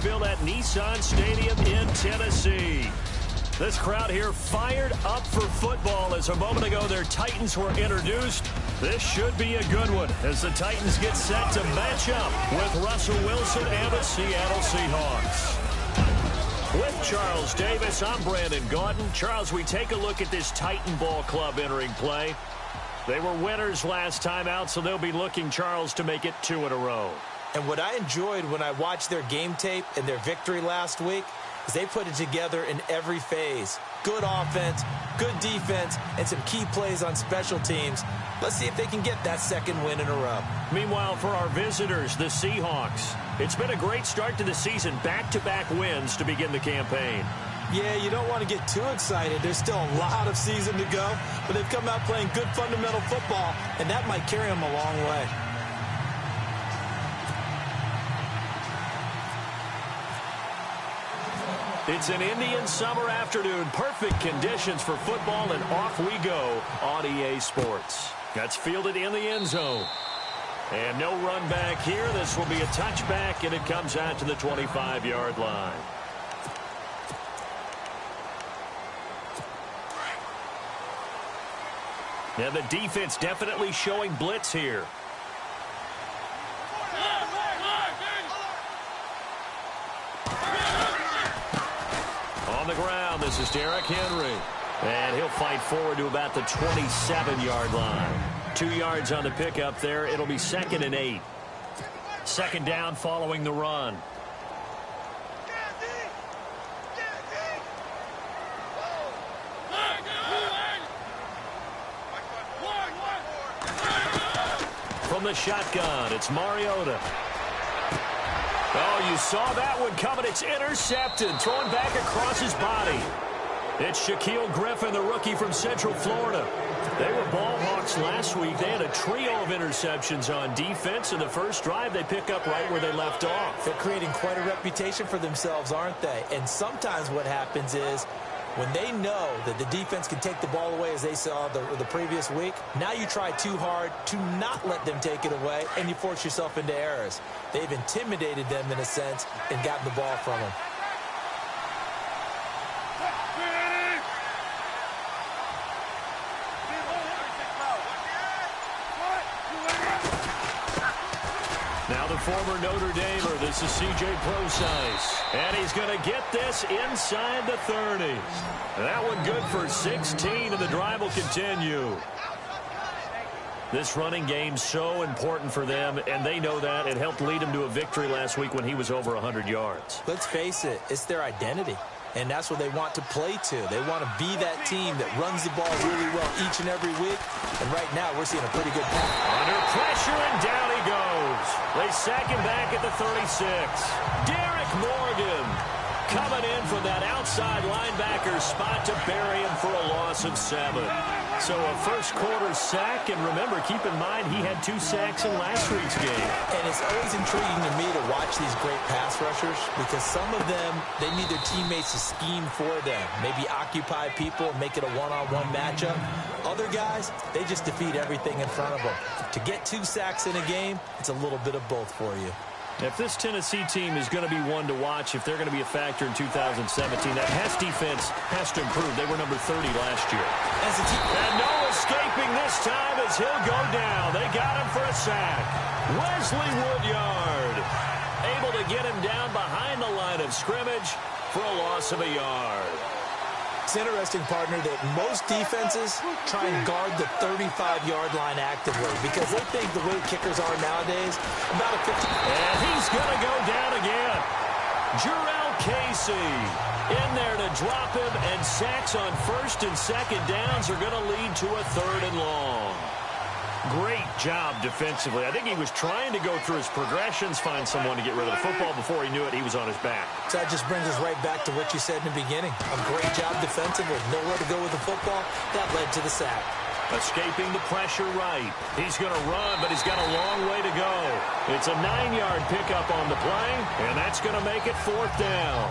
fill that Nissan Stadium in Tennessee. This crowd here fired up for football as a moment ago their Titans were introduced. This should be a good one as the Titans get set to match up with Russell Wilson and the Seattle Seahawks. With Charles Davis, I'm Brandon Gaudin. Charles, we take a look at this Titan Ball Club entering play. They were winners last time out, so they'll be looking, Charles, to make it 2 in a row. And what I enjoyed when I watched their game tape and their victory last week is they put it together in every phase. Good offense, good defense, and some key plays on special teams. Let's see if they can get that second win in a row. Meanwhile, for our visitors, the Seahawks, it's been a great start to the season. Back-to-back wins to begin the campaign. Yeah, you don't want to get too excited. There's still a lot of season to go, but they've come out playing good fundamental football, and that might carry them a long way. It's an Indian summer afternoon. Perfect conditions for football, and off we go on EA Sports. That's fielded in the end zone. And no run back here. This will be a touchback, and it comes out to the 25-yard line. Now the defense definitely showing blitz here. On the ground, this is Derrick Henry. And he'll fight forward to about the 27-yard line. 2 yards on the pickup there. It'll be 2nd and 8. Second down following the run. From the shotgun, it's Mariota. Oh, you saw that one coming. It's intercepted, thrown back across his body. It's Shaquille Griffin, the rookie from Central Florida. They were ball hawks last week. They had a trio of interceptions on defense. In the first drive, they pick up right where they left off. They're creating quite a reputation for themselves, aren't they? And sometimes what happens is when they know that the defense can take the ball away, as they saw the previous week, now you try too hard to not let them take it away, and you force yourself into errors. They've intimidated them in a sense and gotten the ball from them. Now the former Notre Damer, this is C.J. Prosise. And he's going to get this inside the 30. That one good for 16, and the drive will continue. This running game's so important for them, and they know that. It helped lead them to a victory last week when he was over 100 yards. Let's face it, it's their identity. And that's what they want to play to. They want to be that team that runs the ball really well each and every week. And right now, we're seeing a pretty good pass. Under pressure, and down he goes. They sack him back at the 36. Derek Morgan coming in from that outside linebacker spot to bury him for a loss of 7. So a first-quarter sack, and remember, keep in mind, he had 2 sacks in last week's game. And it's always intriguing to me to watch these great pass rushers because some of them, they need their teammates to scheme for them, maybe occupy people and make it a one-on-one matchup. Other guys, they just defeat everything in front of them. To get 2 sacks in a game, it's a little bit of both for you. If this Tennessee team is going to be one to watch, if they're going to be a factor in 2017, that pass defense has to improve. They were number 30 last year. As a team, and no escaping this time as he'll go down. They got him for a sack. Wesley Woodyard able to get him down behind the line of scrimmage for a loss of a yard. It's interesting, partner, that most defenses try and guard the 35-yard line actively because they think the way kickers are nowadays, about a 50. And he's going to go down again. Jarrell Casey in there to drop him, and sacks on first and second downs are going to lead to a 3rd and long. Great job defensively. I think he was trying to go through his progressions, find someone to get rid of the football. Before he knew it, he was on his back. So that just brings us right back to what you said in the beginning. A great job defensively. Nowhere to go with the football. That led to the sack. Escaping the pressure right. He's going to run, but he's got a long way to go. It's a 9-yard pickup on the play, and that's going to make it 4th down.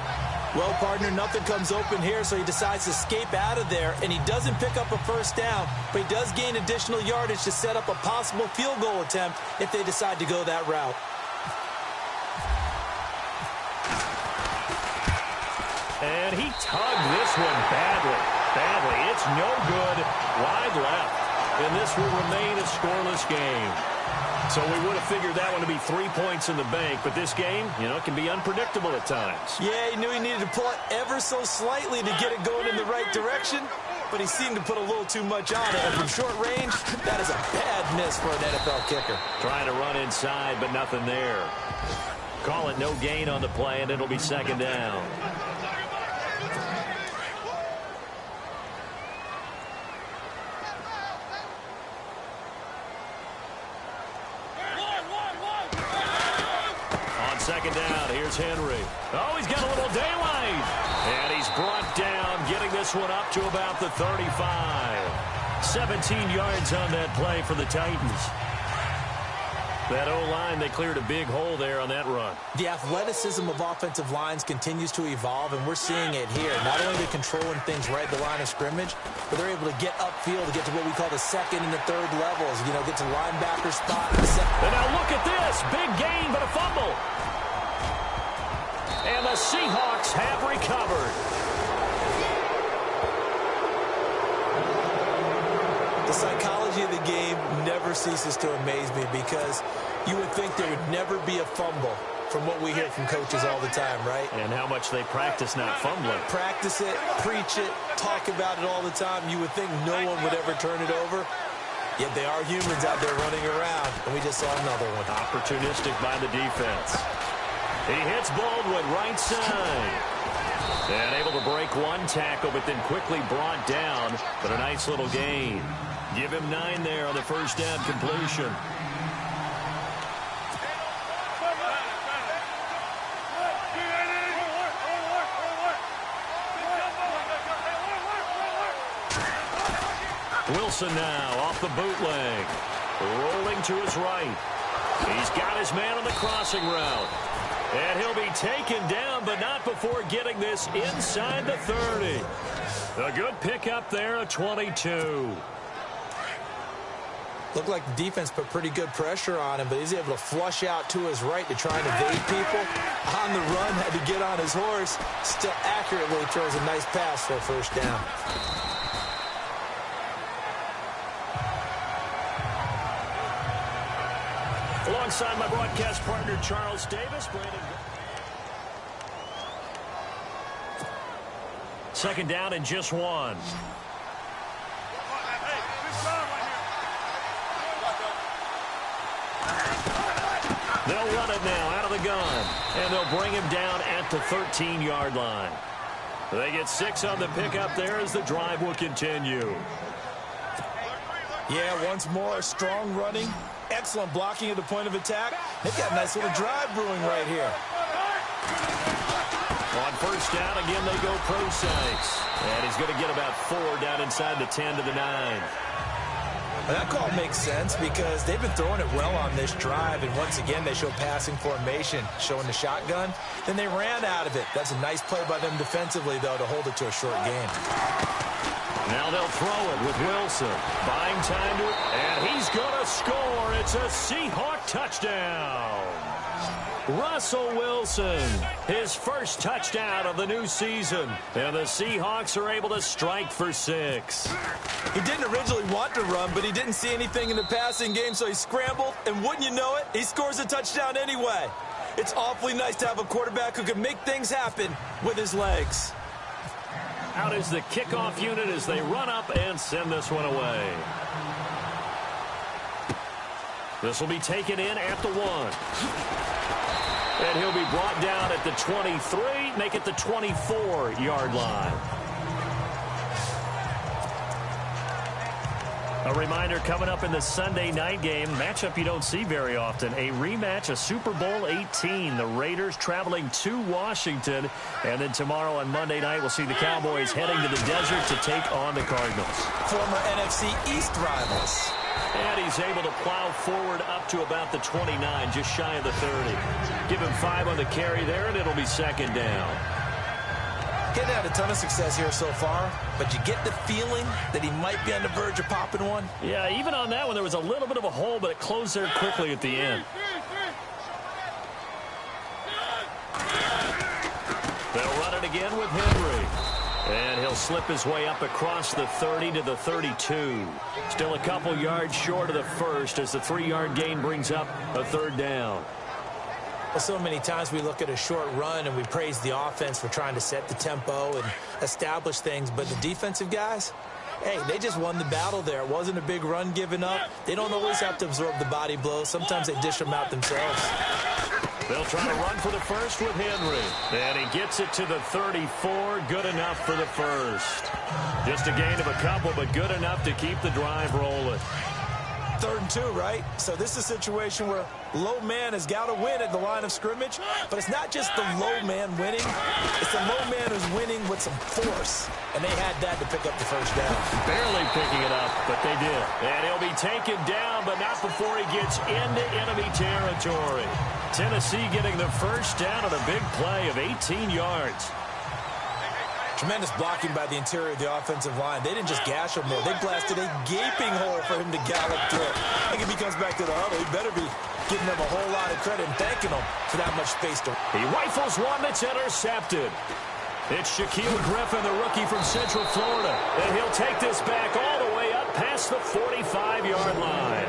Well, partner, nothing comes open here, so he decides to escape out of there, and he doesn't pick up a first down, but he does gain additional yardage to set up a possible field goal attempt if they decide to go that route. And he tugged this one badly. It's no good. Wide left. And this will remain a scoreless game. So we would have figured that one to be 3 points in the bank. But this game, it can be unpredictable at times. Yeah, he knew he needed to pull it ever so slightly to get it going in the right direction. But he seemed to put a little too much on it. And from short range, that is a bad miss for an NFL kicker. Trying to run inside, but nothing there. Call it no gain on the play, and it'll be second down. On second down, here's Henry. Oh, he's got a little daylight. And he's brought down, getting this one up to about the 35. 17 yards on that play for the Titans. That O-line, they cleared a big hole there on that run. The athleticism of offensive lines continues to evolve, and we're seeing it here. Not only they're controlling things right at the line of scrimmage, but they're able to get upfield to get to what we call the second and the third levels. Get to linebacker spot. And now look at this. Big gain, but a fumble. And the Seahawks have recovered. The psychology of the game never ceases to amaze me because you would think there would never be a fumble from what we hear from coaches all the time, right? And how much they practice not fumbling. Practice it, preach it, talk about it all the time. You would think no one would ever turn it over. Yet they are humans out there running around, and we just saw another one. Opportunistic by the defense. He hits Baldwin right side. And able to break one tackle, but then quickly brought down. But a nice little gain. Give him 9 there on the first down completion. Wilson now off the bootleg. Rolling to his right. He's got his man on the crossing route. And he'll be taken down, but not before getting this inside the 30. A good pickup there, a 22. Looked like the defense put pretty good pressure on him, but he's able to flush out to his right to try and evade people. On the run, had to get on his horse. Still accurately throws a nice pass for a first down. Alongside my broadcast partner, Charles Davis. Second down and just one. They'll run it now out of the gun. And they'll bring him down at the 13-yard line. They get 6 on the pickup there as the drive will continue. Yeah, once more, strong running. Excellent blocking at the point of attack. They've got a nice little drive brewing right here. On first down, again, they go Procise. And he's going to get about 4 down inside the 10 to the 9. Well, that call makes sense because they've been throwing it well on this drive, and once again they show passing formation, showing the shotgun. Then they ran out of it. That's a nice play by them defensively, though, to hold it to a short game. Now they'll throw it with Wilson. Buying time to it, and he's going to score. It's a Seahawk touchdown. Russell Wilson, his first touchdown of the new season. And the Seahawks are able to strike for 6. He didn't originally want to run, but he didn't see anything in the passing game, so he scrambled. And wouldn't you know it, he scores a touchdown anyway. It's awfully nice to have a quarterback who can make things happen with his legs. Out is the kickoff unit as they run up and send this one away. This will be taken in at the 1. And he'll be brought down at the 23, make it the 24-yard line. A reminder coming up in the Sunday night game, matchup you don't see very often, a rematch of Super Bowl 18. The Raiders traveling to Washington. And then tomorrow on Monday night, we'll see the Cowboys heading to the desert to take on the Cardinals. Former NFC East rivals. And he's able to plow forward up to about the 29, just shy of the 30. Give him 5 on the carry there, and it'll be second down. Getting had a ton of success here so far, but you get the feeling that he might be on the verge of popping one. Yeah, even on that one, there was a little bit of a hole, but it closed there quickly at the end. They'll run it again with Henry. And he'll slip his way up across the 30 to the 32. Still a couple yards short of the first as the 3-yard gain brings up a third down. Well, so many times we look at a short run and we praise the offense for trying to set the tempo and establish things. But the defensive guys, hey, they just won the battle there. It wasn't a big run given up. They don't always have to absorb the body blows. Sometimes they dish them out themselves. They'll try to run for the first with Henry. And he gets it to the 34. Good enough for the first. Just a gain of a couple, but good enough to keep the drive rolling. 3rd and 2, right? So this is a situation where low man has got to win at the line of scrimmage, but it's not just the low man winning. It's the low man who's winning with some force, and they had that to pick up the first down. Barely picking it up, but they did. And he'll be taken down, but not before he gets into enemy territory. Tennessee getting the first down on a big play of 18 yards. Tremendous blocking by the interior of the offensive line. They didn't just gash him there. They blasted a gaping hole for him to gallop through. I think if he comes back to the huddle, he better be giving them a whole lot of credit and thanking them for that much space to. He rifles one that's intercepted. It's Shaquille Griffin, the rookie from Central Florida. And he'll take this back all the way up past the 45-yard line.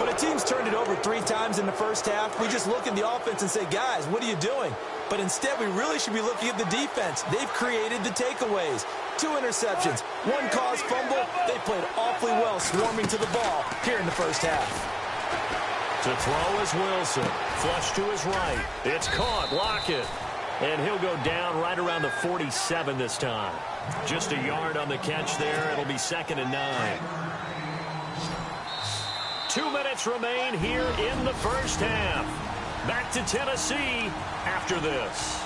When a team's turned it over 3 times in the first half, we just look at the offense and say, guys, what are you doing? But instead, we really should be looking at the defense. They've created the takeaways. 2 interceptions, 1 caused fumble. They played awfully well swarming to the ball here in the first half. To throw is Wilson. Flush to his right. It's caught. Lockett. And he'll go down right around the 47 this time. Just a yard on the catch there. It'll be 2nd and 9. 2 minutes remain here in the first half. Back to Tennessee after this.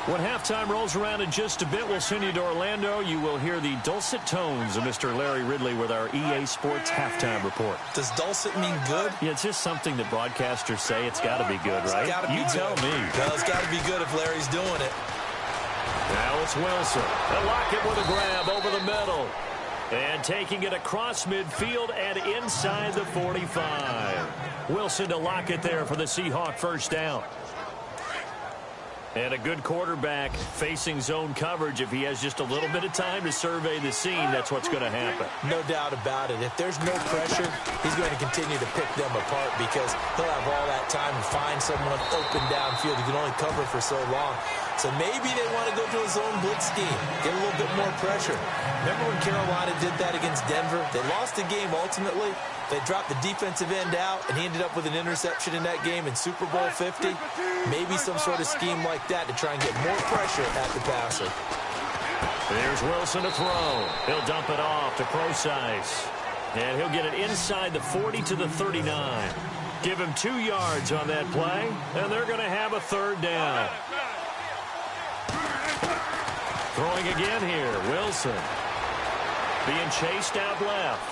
When halftime rolls around in just a bit, we'll send you to Orlando. You will hear the dulcet tones of Mr. Larry Ridley with our EA Sports halftime report. Does dulcet mean good? Yeah, it's just something that broadcasters say. It's got to be good, right? You tell me. Well, it's got to be good if Larry's doing it. Now it's Wilson. And Lockett with a grab over the middle. And taking it across midfield and inside the 45. Wilson to Lockett there for the Seahawk first down. And a good quarterback facing zone coverage. If he has just a little bit of time to survey the scene, that's what's going to happen. No doubt about it. If there's no pressure, he's going to continue to pick them apart because he'll have all that time to find someone open downfield. He can only cover for so long. So maybe they want to go to a zone blitz scheme, get a little bit more pressure. Remember when Carolina did that against Denver? They lost the game ultimately. They dropped the defensive end out, and he ended up with an interception in that game in Super Bowl 50. Maybe some sort of scheme like that to try and get more pressure at the passer. There's Wilson to throw. He'll dump it off to Procise. And he'll get it inside the 40 to the 39. Give him 2 yards on that play, and they're going to have a third down. Throwing again here, Wilson. Being chased out left.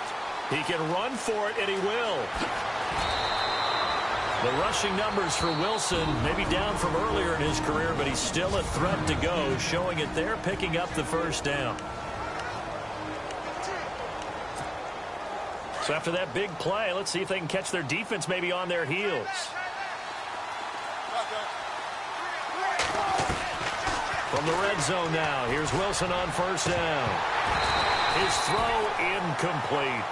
He can run for it, and he will. The rushing numbers for Wilson maybe down from earlier in his career, but he's still a threat to go, showing it there, picking up the first down. So after that big play, let's see if they can catch their defense maybe on their heels. From the red zone now, here's Wilson on first down. His throw incomplete.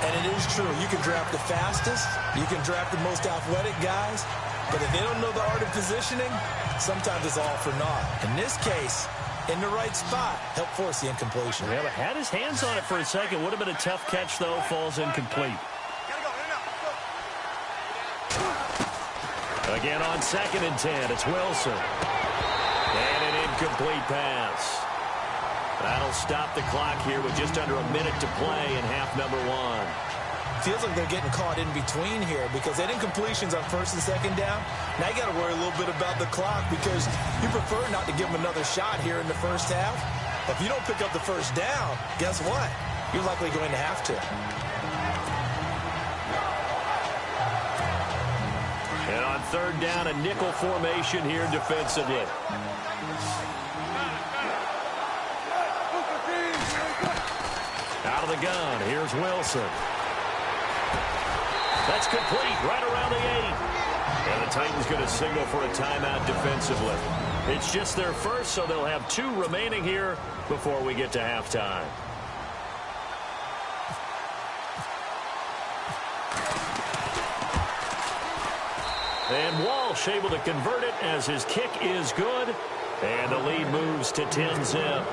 And it is true. You can draft the fastest. You can draft the most athletic guys. But if they don't know the art of positioning, sometimes it's all for naught. In this case, in the right spot, help force the incompletion. Yeah, but had his hands on it for a second. Would have been a tough catch, though. Falls incomplete. Again on 2nd and 10, it's Wilson. And an incomplete pass. That'll stop the clock here with just under a minute to play in half number 1. Feels like they're getting caught in between here because that incompletion's on 1st and 2nd down. Now you got to worry a little bit about the clock because you prefer not to give them another shot here in the first half. If you don't pick up the first down, guess what? You're likely going to have to. And on 3rd down, a nickel formation here defensively. Out of the gun, here's Wilson. That's complete right around the 8. And the Titans going to signal for a timeout defensively. It's just their first, so they'll have 2 remaining here before we get to halftime. And Walsh able to convert it as his kick is good. And the lead moves to 10-zip.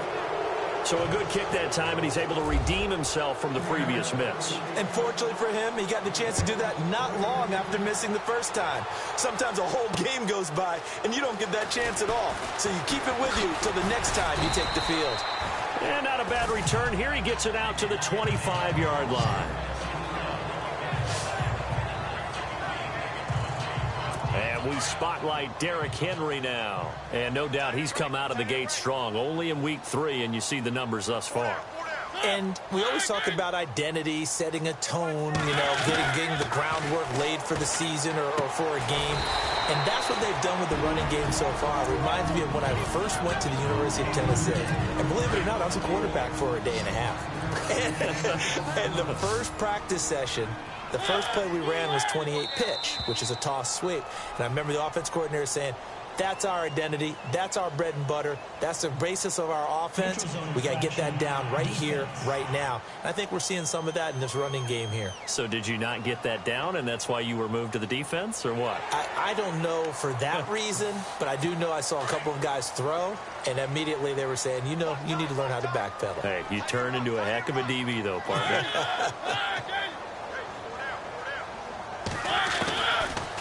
So a good kick that time, and he's able to redeem himself from the previous miss. And fortunately for him, he got the chance to do that not long after missing the first time. Sometimes a whole game goes by, and you don't get that chance at all. So you keep it with you till the next time you take the field. And not a bad return here. He gets it out to the 25-yard line. And we spotlight Derrick Henry now. And no doubt he's come out of the gate strong. Only in week 3, and you see the numbers thus far. And we always talk about identity, setting a tone, you know, getting the groundwork laid for the season or for a game. And that's what they've done with the running game so far. It reminds me of when I first went to the University of Tennessee. And believe it or not, I was a quarterback for a day and a half. And the first practice session, the first play we ran was 28 pitch, which is a toss sweep. And I remember the offense coordinator saying, that's our identity. That's our bread and butter. That's the basis of our offense. We got to get that down right here, right now. And I think we're seeing some of that in this running game here. So did you not get that down, and that's why you were moved to the defense, or what? I don't know for that reason, but I do know I saw a couple of guys throw, and immediately they were saying, you know, you need to learn how to backpedal. Hey, you turned into a heck of a DB, though, partner.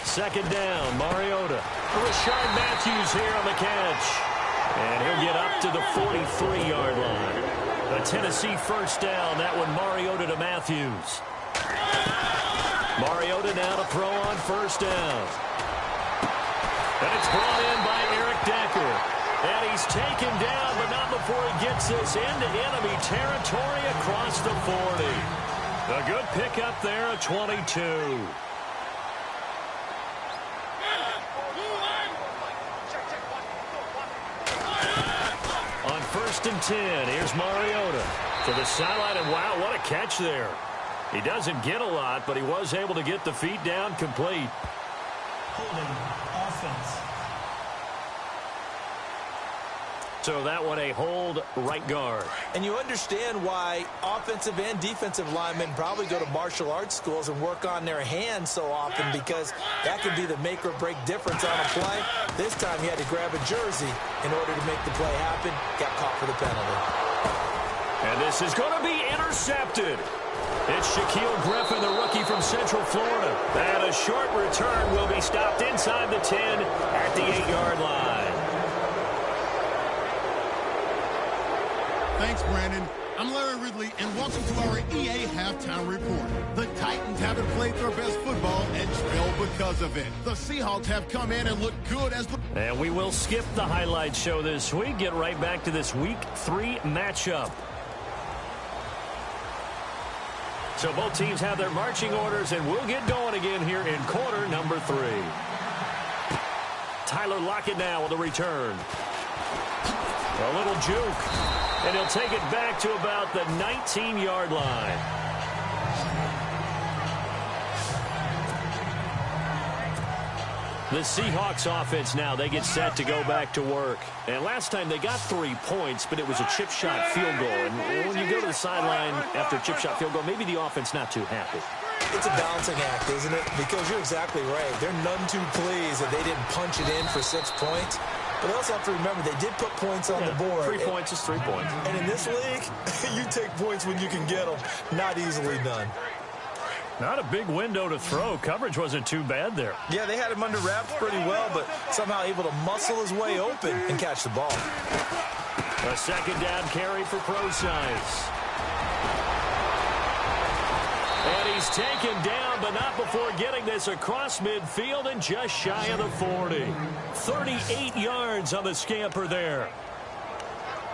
Second down, Mariota. Rashard Matthews here on the catch. And he'll get up to the 43-yard line. A Tennessee first down. That one Mariota to Matthews. Mariota now to throw on first down. And it's brought in by Eric Decker. And he's taken down, but not before he gets this into enemy territory across the 40. A good pickup there at 22. First and 10. Here's Mariota to the sideline, and wow, what a catch there. He doesn't get a lot, but he was able to get the feet down complete. Holding offense. So that one a hold right guard. And you understand why offensive and defensive linemen probably go to martial arts schools and work on their hands so often, because that can be the make or break difference on a play. This time he had to grab a jersey in order to make the play happen. Got caught for the penalty. And this is going to be intercepted. It's Shaquille Griffin, the rookie from Central Florida. And a short return will be stopped inside the 10 at the 8-yard line. Thanks, Brandon. I'm Larry Ridley, and welcome to our EA Halftime Report. The Titans haven't played their best football and trail because of it. The Seahawks have come in and looked good as the... And we will skip the highlight show this week. Get right back to this Week 3 matchup. So both teams have their marching orders, and we'll get going again here in quarter number 3. Tyler Lockett now with a return. A little juke. And he'll take it back to about the 19-yard line. The Seahawks offense now, they get set to go back to work. And last time they got 3 points, but it was a chip shot field goal. And when you go to the sideline after a chip shot field goal, maybe the offense not too happy. It's a balancing act, isn't it? Because you're exactly right. They're none too pleased that they didn't punch it in for 6 points. But they also have to remember they did put points on the board. 3 points is 3 points. And in this league, you take points when you can get them. Not easily done. Not a big window to throw. Coverage wasn't too bad there. Yeah, they had him under wraps pretty well, but somehow able to muscle his way open and catch the ball. A second down carry for Procise. And he's taken down, but not before getting this across midfield and just shy of the 40. 38 yards on the scamper there.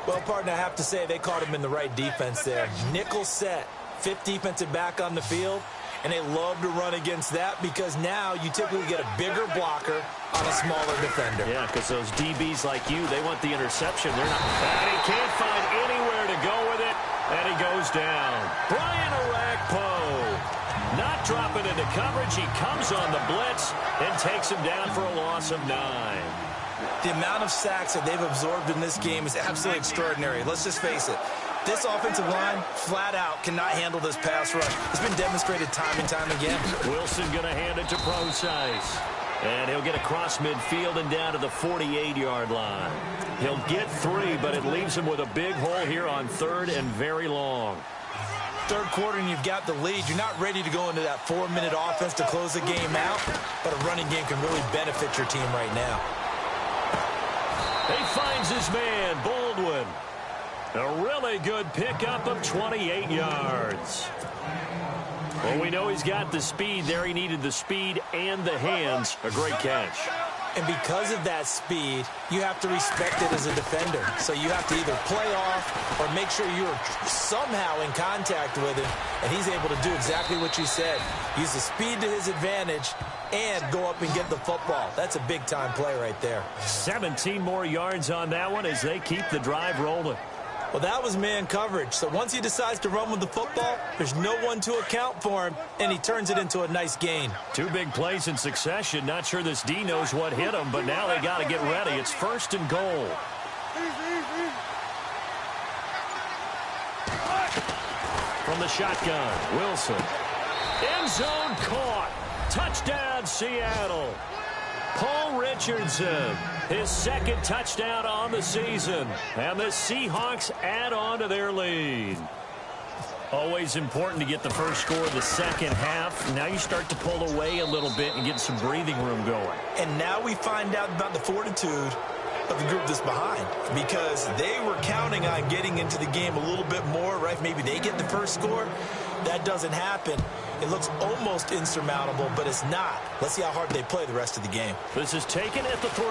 Well, partner, I have to say they caught him in the right defense there. Nickel set, 5th defensive back on the field, and they love to run against that because now you typically get a bigger blocker on a smaller defender. Yeah, because those DBs like you, they want the interception. They're not. And he can't find anywhere to go with it, and he goes down. Brian Orakpo. Not dropping into coverage. He comes on the blitz and takes him down for a loss of 9. The amount of sacks that they've absorbed in this game is absolutely extraordinary. Let's just face it. This offensive line, flat out, cannot handle this pass rush. It's been demonstrated time and time again. Wilson going to hand it to Procise. And he'll get across midfield and down to the 48-yard line. He'll get 3, but it leaves him with a big hole here on 3rd and very long. Third quarter and you've got the lead. You're not ready to go into that 4-minute offense to close the game out, but a running game can really benefit your team right now. He finds his man, Baldwin. A really good pickup of 28 yards. Well, we know he's got the speed there. He needed the speed and the hands. A great catch. And because of that speed, you have to respect it as a defender. So you have to either play off or make sure you're somehow in contact with him. And he's able to do exactly what you said. Use the speed to his advantage and go up and get the football. That's a big-time play right there. 17 more yards on that one as they keep the drive rolling. Well, that was man coverage. So once he decides to run with the football, there's no one to account for him, and he turns it into a nice gain. 2 big plays in succession. Not sure this D knows what hit him, but now they got to get ready. It's 1st and goal. From the shotgun, Wilson. End zone caught. Touchdown, Seattle. Paul Richardson, his 2nd touchdown on the season. And the Seahawks add on to their lead. Always important to get the first score of the second half. Now you start to pull away a little bit and get some breathing room going. And now we find out about the fortitude of the group that's behind, because they were counting on getting into the game a little bit more, right? Maybe they get the first score. That doesn't happen. It looks almost insurmountable, but it's not. Let's see how hard they play the rest of the game. This is taken at the 3.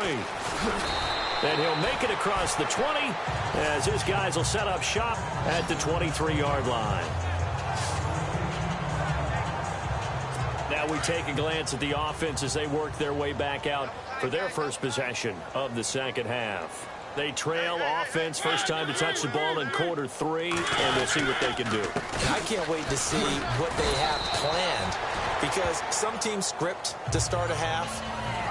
And he'll make it across the 20 as his guys will set up shop at the 23-yard line. Now we take a glance at the offense as they work their way back out for their first possession of the second half. They trail offense, first time to touch the ball in quarter 3, and we'll see what they can do. I can't wait to see what they have planned, because some teams script to start a half.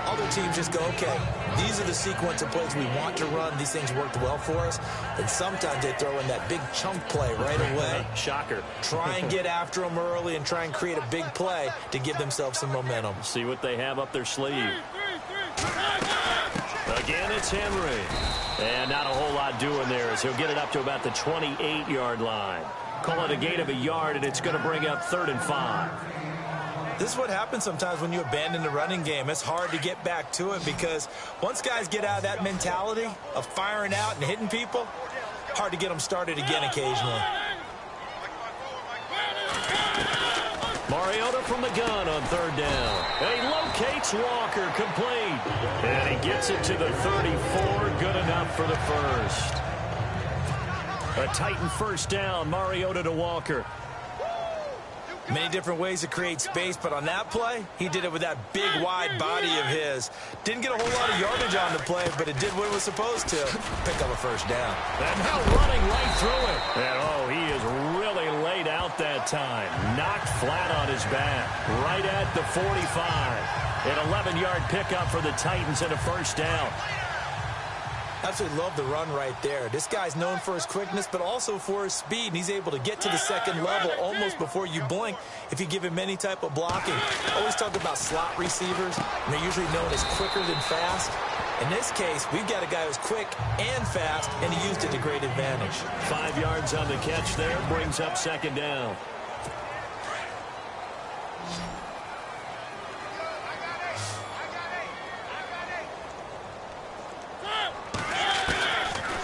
Other teams just go, okay, these are the sequence of plays we want to run. These things worked well for us. And sometimes they throw in that big chunk play right away. Shocker. Try and get after them early and try and create a big play to give themselves some momentum. See what they have up their sleeve. Again, it's Henry. And not a whole lot doing there as he'll get it up to about the 28-yard line. Call it a gain of a yard, and it's going to bring up 3rd and 5. This is what happens sometimes when you abandon the running game. It's hard to get back to it because once guys get out of that mentality of firing out and hitting people, hard to get them started again occasionally. Mariota from the gun on 3rd down. And he locates Walker, complete. And he gets it to the 34, good enough for the first. A Titan first down, Mariota to Walker. Many different ways to create space, but on that play, he did it with that big, wide body of his. Didn't get a whole lot of yardage on the play, but it did what it was supposed to. Pick up a first down. And now running right through it. And, oh, he is really laid out that time. Knocked flat on his back. Right at the 45. An 11-yard pickup for the Titans and a first down. Absolutely love the run right there. This guy's known for his quickness, but also for his speed, and he's able to get to the second level almost before you blink if you give him any type of blocking. Always talk about slot receivers, and they're usually known as quicker than fast. In this case, we've got a guy who's quick and fast, and he used it to great advantage. 5 yards on the catch there, brings up 2nd down.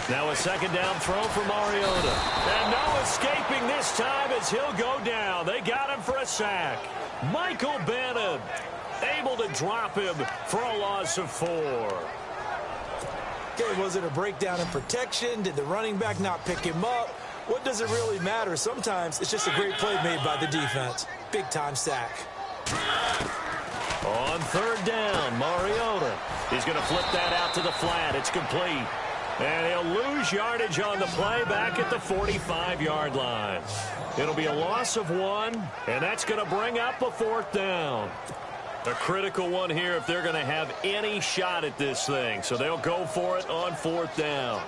Now a 2nd down throw for Mariota. And no escaping this time as he'll go down. They got him for a sack. Michael Bannon able to drop him for a loss of 4. Okay, was it a breakdown in protection? Did the running back not pick him up? What does it really matter? Sometimes it's just a great play made by the defense. Big-time sack. On 3rd down, Mariota. He's going to flip that out to the flat. It's complete. And he'll lose yardage on the play back at the 45-yard line. It'll be a loss of 1, and that's going to bring up a 4th down. A critical one here if they're going to have any shot at this thing. So they'll go for it on 4th down.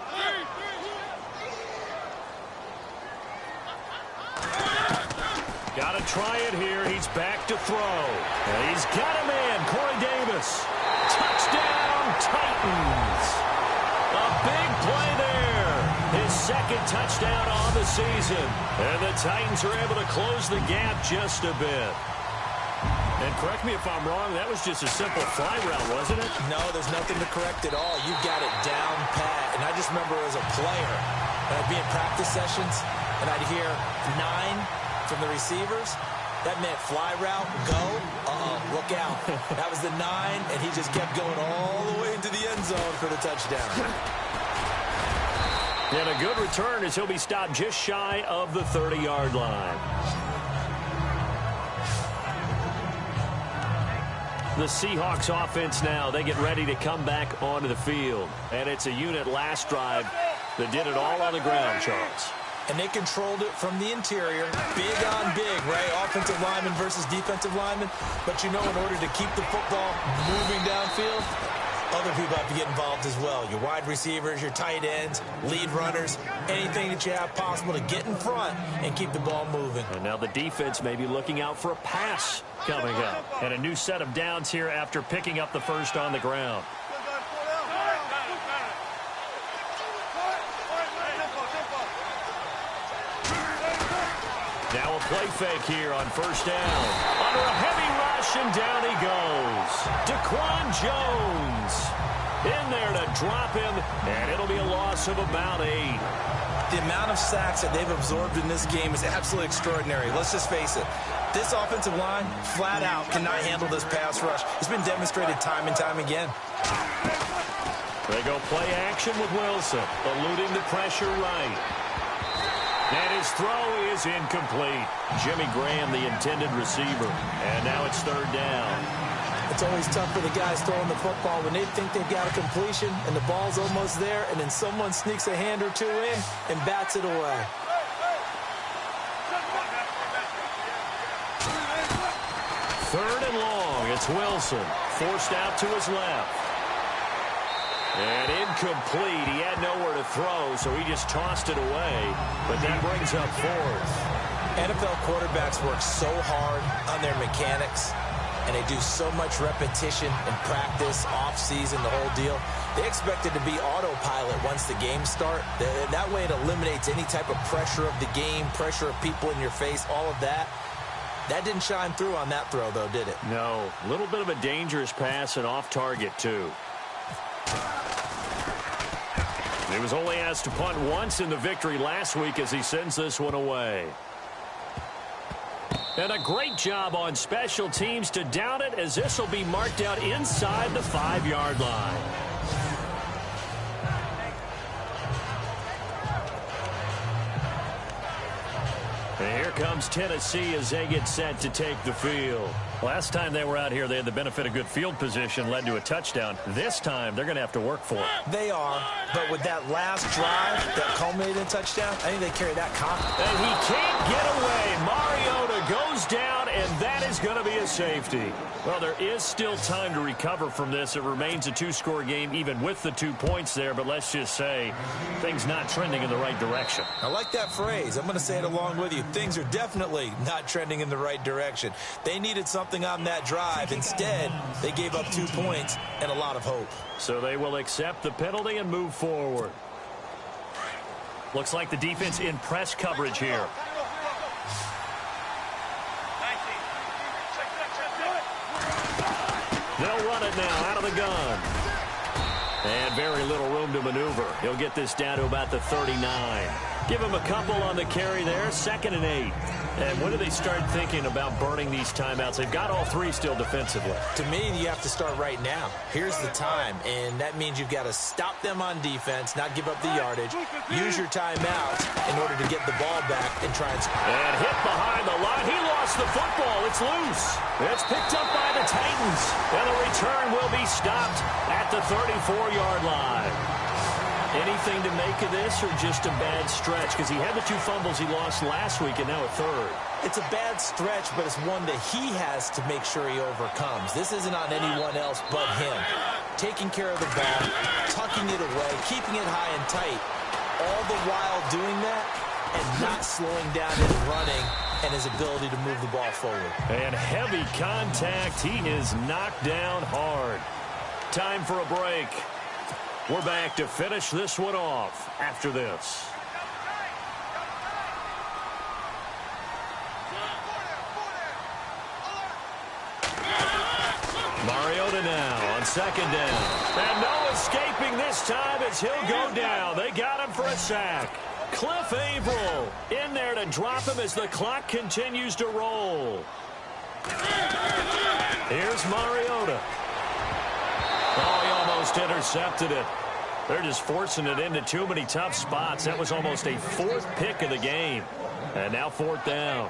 Got to try it here. He's back to throw. And he's got a man, Corey Davis. Touchdown, Titans. A big play there. His 2nd touchdown on the season. And the Titans are able to close the gap just a bit. And correct me if I'm wrong, that was just a simple fly route, wasn't it? No, there's nothing to correct at all. You got it down pat. And I just remember as a player, I'd be in practice sessions, and I'd hear 9 from the receivers. That meant fly route, go, look out. That was the 9, and he just kept going all the way into the end zone for the touchdown. And a good return as he'll be stopped just shy of the 30-yard line. The Seahawks offense now, they get ready to come back onto the field. And it's a unit last drive that did it all on the ground, Charles. And they controlled it from the interior. Big on big, right? Offensive lineman versus defensive lineman. But you know, in order to keep the football moving downfield, other people have to get involved as well. Your wide receivers, your tight ends, lead runners, anything that you have possible to get in front and keep the ball moving. And now the defense may be looking out for a pass coming up. And a new set of downs here after picking up the first on the ground. Now a play fake here on 1st down. Under a heavy rush, and down he goes. Daquan Jones in there to drop him, and it'll be a loss of about 8. The amount of sacks that they've absorbed in this game is absolutely extraordinary. Let's just face it. This offensive line, flat out, cannot handle this pass rush. It's been demonstrated time and time again. They go play action with Wilson, eluding the pressure right. And his throw is incomplete. Jimmy Graham, the intended receiver. And now it's 3rd down. It's always tough for the guys throwing the football when they think they've got a completion and the ball's almost there, and then someone sneaks a hand or 2 in and bats it away. Third and long. It's Wilson. Forced out to his left. And incomplete. He had nowhere to throw, so he just tossed it away. But that brings up 4th. NFL quarterbacks work so hard on their mechanics, and they do so much repetition and practice, off-season, the whole deal. They expect it to be autopilot once the games start. That way it eliminates any type of pressure of the game, pressure of people in your face, all of that. That didn't shine through on that throw, though, did it? No. A little bit of a dangerous pass and off target, too. He was only asked to punt once in the victory last week as he sends this one away. And a great job on special teams to down it, as this will be marked out inside the 5-yard line. And here comes Tennessee as they get set to take the field. Last time they were out here, they had the benefit of good field position, led to a touchdown. This time, they're going to have to work for it. They are, but with that last drive that culminated in a touchdown, I think they carry that confidence. And he can't get away. Mariota goes down, and that is going to be a safety. Well, there is still time to recover from this. It remains a 2-score game, even with the 2 points there, but let's just say things not trending in the right direction. I like that phrase. I'm going to say it along with you. Things are definitely not trending in the right direction. They needed something on that drive. Instead, they gave up 2 points and a lot of hope. So they will accept the penalty and move forward. Looks like the defense in press coverage here. They'll run it now out of the gun. And very little room to maneuver. He'll get this down to about the 39. Give him a couple on the carry there. 2nd and 8. And when do they start thinking about burning these timeouts? They've got all 3 still defensively. To me, you have to start right now. Here's the time, and that means you've got to stop them on defense, not give up the yardage, use your timeout in order to get the ball back and try and score. And hit behind the line. He lost the football. It's loose. It's picked up by the Titans. And the return will be stopped at the 34-yard line. Anything to make of this, or just a bad stretch? Because he had the 2 fumbles he lost last week and now a third. It's a bad stretch, but it's one that he has to make sure he overcomes. This isn't on anyone else but him. Taking care of the ball, tucking it away, keeping it high and tight, all the while doing that and not slowing down his running and his ability to move the ball forward. And heavy contact. He is knocked down hard. Time for a break. We're back to finish this one off after this. Mariota now on 2nd down. And no escaping this time as he'll go down. They got him for a sack. Cliff Averill in there to drop him as the clock continues to roll. Here's Mariota. Oh, he almost intercepted it. They're just forcing it into too many tough spots. That was almost a 4th pick of the game. And now 4th down.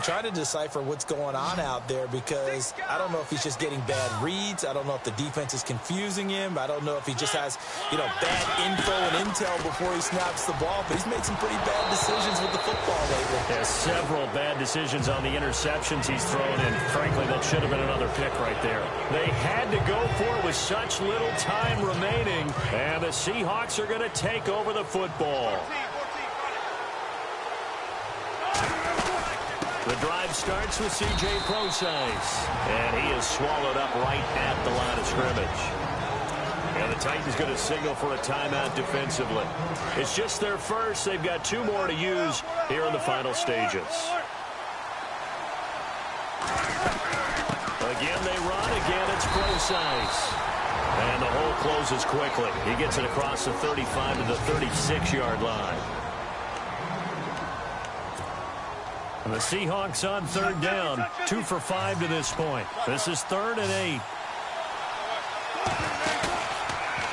Trying to decipher what's going on out there, because I don't know if he's just getting bad reads. I don't know if the defense is confusing him. I don't know if he just has, bad info and intel before he snaps the ball. But he's made some pretty bad decisions with the football lately. Yeah, several bad decisions on the interceptions he's thrown in. Frankly, that should have been another pick right there. They had to go for it with such little time remaining. And the Seahawks are going to take over the football. The drive starts with C.J. Procise, and he is swallowed up right at the line of scrimmage. And the Titans going to signal for a timeout defensively. It's just their first. They've got 2 more to use here in the final stages. Again, they run. Again, it's Procise. And the hole closes quickly. He gets it across the 35 to the 36-yard line. And the Seahawks on 3rd down, 2 for 5 to this point. This is 3rd and 8.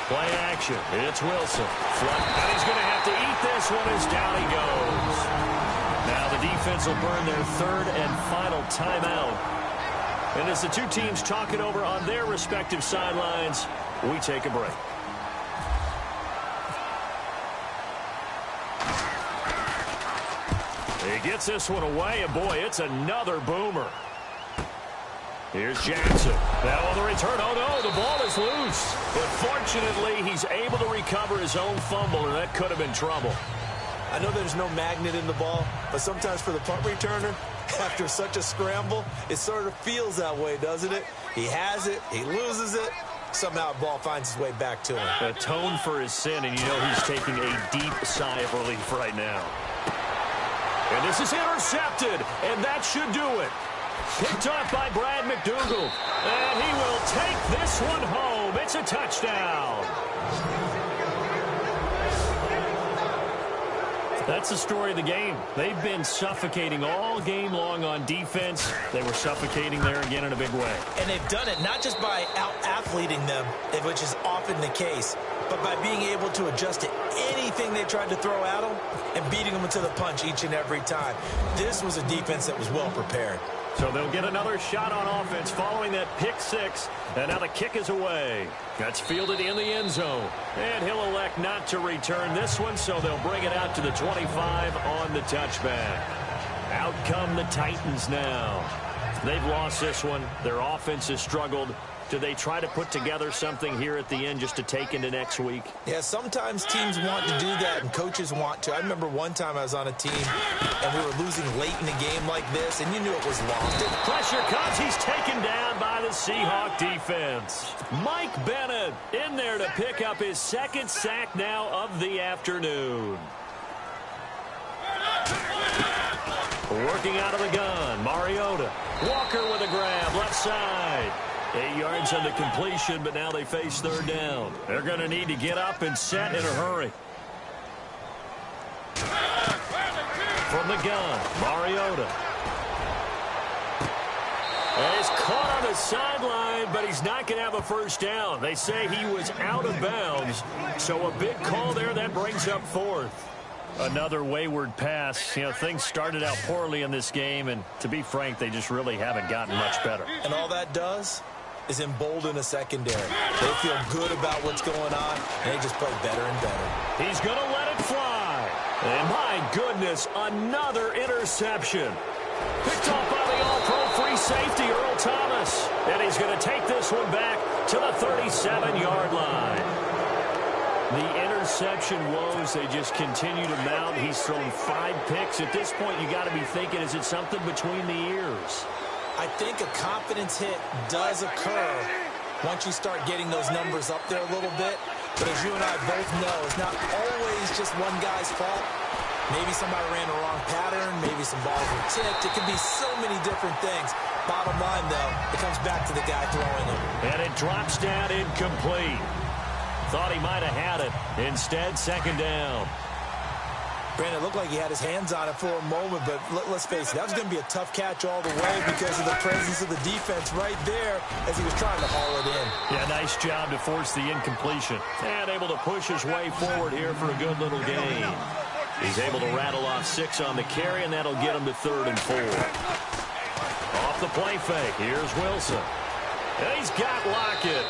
Play action. It's Wilson. And he's going to have to eat this one as down he goes. Now the defense will burn their 3rd and final timeout. And as the 2 teams talk it over on their respective sidelines, we take a break. He gets this one away, and boy, it's another boomer. Here's Jackson. Now on the return. Oh, no, the ball is loose. But fortunately, he's able to recover his own fumble, and that could have been trouble. I know there's no magnet in the ball, but sometimes for the punt returner, after such a scramble, it sort of feels that way, doesn't it? He has it, he loses it, somehow the ball finds its way back to him. Atone for his sin, and you know he's taking a deep sigh of relief right now. And this is intercepted, and that should do it. Picked off by Brad McDougald, and he will take this one home. It's a touchdown. That's the story of the game. They've been suffocating all game long on defense. They were suffocating there again in a big way. And they've done it not just by out-athleting them, which is often the case, but by being able to adjust to anything they tried to throw at them and beating them into the punch each and every time. This was a defense that was well prepared. So they'll get another shot on offense following that pick 6. And now the kick is away. That's fielded in the end zone. And he'll elect not to return this one, so they'll bring it out to the 25 on the touchback. Out come the Titans now. They've lost this one. Their offense has struggled. Do they try to put together something here at the end just to take into next week? Yeah, sometimes teams want to do that and coaches want to. I remember one time I was on a team and we were losing late in a game like this, and you knew it was lost. Pressure comes. He's taken down by the Seahawk defense. Mike Bennett in there to pick up his 2nd sack now of the afternoon. Working out of the gun, Mariota. Walker with a grab, left side. 8 yards on the completion, but now they face 3rd down. They're going to need to get up and set in a hurry. From the gun, Mariota. And he's caught on the sideline, but he's not going to have a first down. They say he was out of bounds, so a big call there that brings up 4th. Another wayward pass. You know, things started out poorly in this game, and to be frank, they just really haven't gotten much better. And all that does, is embolden a secondary. They feel good about what's going on, and they just play better and better. He's going to let it fly. And my goodness, another interception. Picked off by the all-pro free safety, Earl Thomas. And he's going to take this one back to the 37-yard line. The interception woes, they just continue to mount. He's thrown 5 picks. At this point, you got to be thinking, is it something between the ears? I think a confidence hit does occur once you start getting those numbers up there a little bit. But as you and I both know, it's not always just one guy's fault. Maybe somebody ran the wrong pattern. Maybe some balls were tipped. It could be so many different things. Bottom line, though, it comes back to the guy throwing them. And it drops down incomplete. Thought he might have had it. Instead, second down. Brandon, it looked like he had his hands on it for a moment, but let's face it, that was going to be a tough catch all the way because of the presence of the defense right there as he was trying to haul it in. Yeah, nice job to force the incompletion. And able to push his way forward here for a good little gain. He's able to rattle off 6 on the carry, and that'll get him to 3rd and 4. Off the play fake, here's Wilson. And he's got Lockett.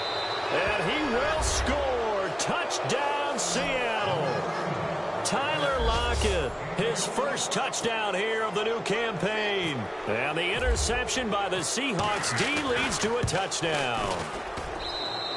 And he will score. Touchdown, Seattle. Tyler Lockett, his first touchdown here of the new campaign. And the interception by the Seahawks D leads to a touchdown.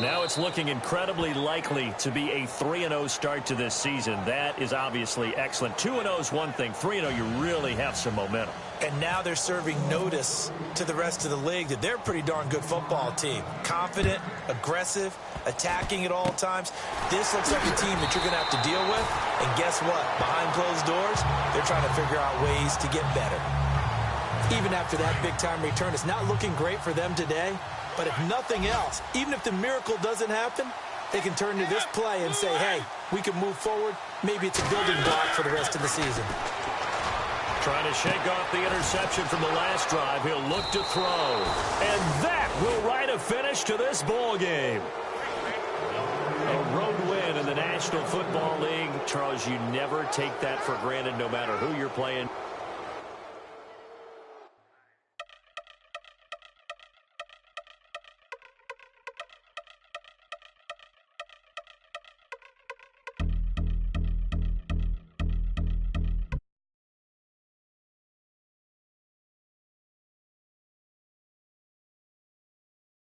Now it's looking incredibly likely to be a 3-0 start to this season. That is obviously excellent. 2-0 is one thing. 3-0, you really have some momentum. And now they're serving notice to the rest of the league that they're a pretty darn good football team. Confident, aggressive, attacking at all times. This looks like a team that you're going to have to deal with. And guess what? Behind closed doors, they're trying to figure out ways to get better. Even after that big-time return, it's not looking great for them today. But if nothing else, even if the miracle doesn't happen, they can turn to this play and say, hey, we can move forward. Maybe it's a building block for the rest of the season. Trying to shake off the interception from the last drive. He'll look to throw. And that will write a finish to this ball game. A road win in the National Football League. Charles, you never take that for granted no matter who you're playing.